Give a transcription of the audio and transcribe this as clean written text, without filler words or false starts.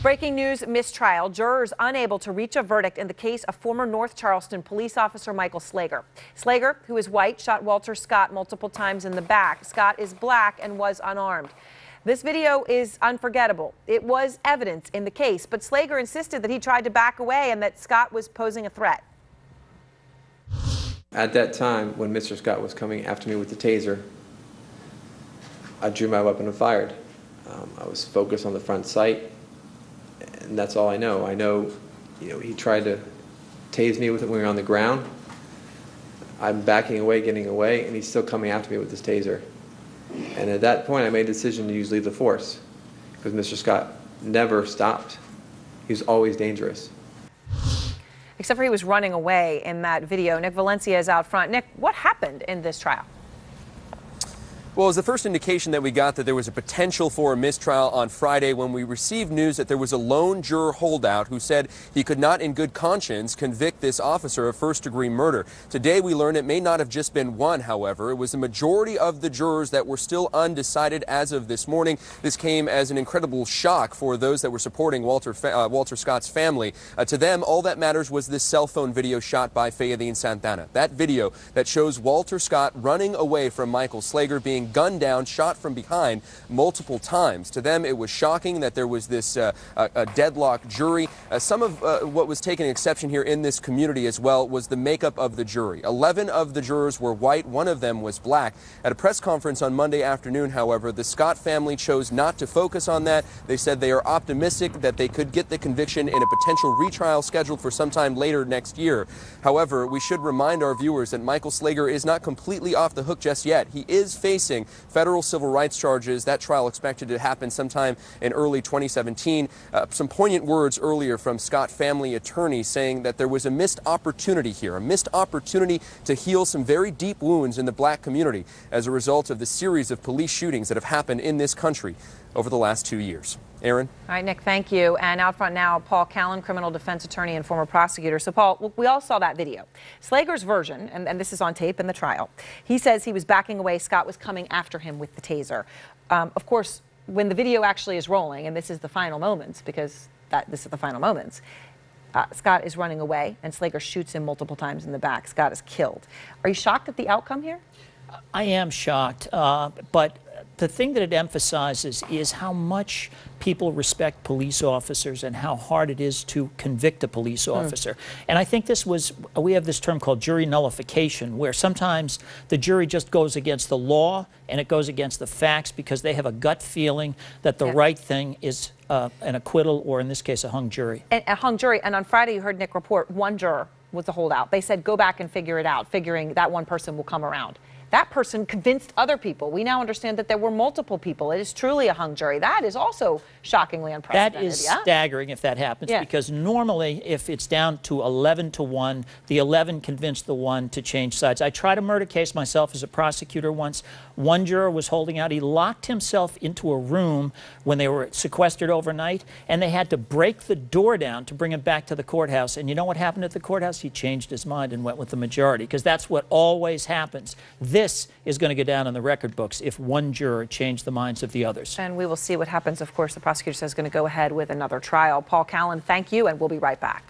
Breaking news, mistrial. Jurors unable to reach a verdict in the case of former North Charleston police officer Michael Slager. Slager, who is white, shot Walter Scott multiple times in the back. Scott is black and was unarmed. This video is unforgettable. It was evidence in the case, but Slager insisted that he tried to back away and that Scott was posing a threat. At that time, when Mr. Scott was coming after me with the taser, I drew my weapon and fired. I was focused on the front sight, and that's all I know. I know, he tried to tase me with it when we were on the ground. I'm backing away, getting away, and he's still coming after me with this taser. And at that point, I made a decision to use lethal force because Mr. Scott never stopped. He was always dangerous. Except for he was running away in that video. Nick Valencia is out front. Nick, what happened in this trial? Well, it was the first indication that we got that there was a potential for a mistrial on Friday when we received news that there was a lone juror holdout who said he could not in good conscience convict this officer of first-degree murder. Today we learned it may not have just been one, however. It was the majority of the jurors that were still undecided as of this morning. This came as an incredible shock for those that were supporting Walter Scott's family. To them, all that matters was this cell phone video shot by Fayadeen Santana. That video that shows Walter Scott running away from Michael Slager, being gunned down, shot from behind multiple times. To them, it was shocking that there was this a deadlocked jury. Some of what was taken exception here in this community as well was the makeup of the jury. 11 of the jurors were white, one of them was black. At a press conference on Monday afternoon, however, the Scott family chose not to focus on that. They said they are optimistic that they could get the conviction in a potential retrial scheduled for sometime later next year. However, we should remind our viewers that Michael Slager is not completely off the hook just yet. He is facing federal civil rights charges. That trial expected to happen sometime in early 2017. Some poignant words earlier from Scott family attorney saying that there was a missed opportunity here, a missed opportunity to heal some very deep wounds in the black community as a result of the series of police shootings that have happened in this country over the last 2 years. Aaron? All right, Nick, thank you. And out front now, Paul Callan, criminal defense attorney and former prosecutor. So, Paul, we all saw that video. Slager's version, and this is on tape in the trial, he says he was backing away. Scott was coming after him with the taser. Of course, when the video actually is rolling, and this is the final moments, because this is the final moments, Scott is running away, and Slager shoots him multiple times in the back. Scott is killed. Are you shocked at the outcome here? I am shocked, but the thing that it emphasizes is how much people respect police officers and how hard it is to convict a police officer. And I think we have this term called jury nullification, where sometimes the jury just goes against the law and it goes against the facts because they have a gut feeling that the right thing is an acquittal, or in this case, a hung jury. A hung jury. And on Friday, you heard Nick report one juror was the holdout. They said, go back and figure it out, figuring that one person will come around. That person convinced other people. We now understand that there were multiple people. It is truly a hung jury. That is also shockingly unprecedented. That is staggering if that happens, because normally if it's down to 11 to 1, the 11 convinced the 1 to change sides. I tried a murder case myself as a prosecutor once. One juror was holding out. He locked himself into a room when they were sequestered overnight, and they had to break the door down to bring him back to the courthouse. And you know what happened at the courthouse? He changed his mind and went with the majority, because that's what always happens. This is going to go down in the record books if one juror changed the minds of the others. And we will see what happens. Of course, the prosecutor says going to go ahead with another trial. Paul Callan, thank you, and we'll be right back.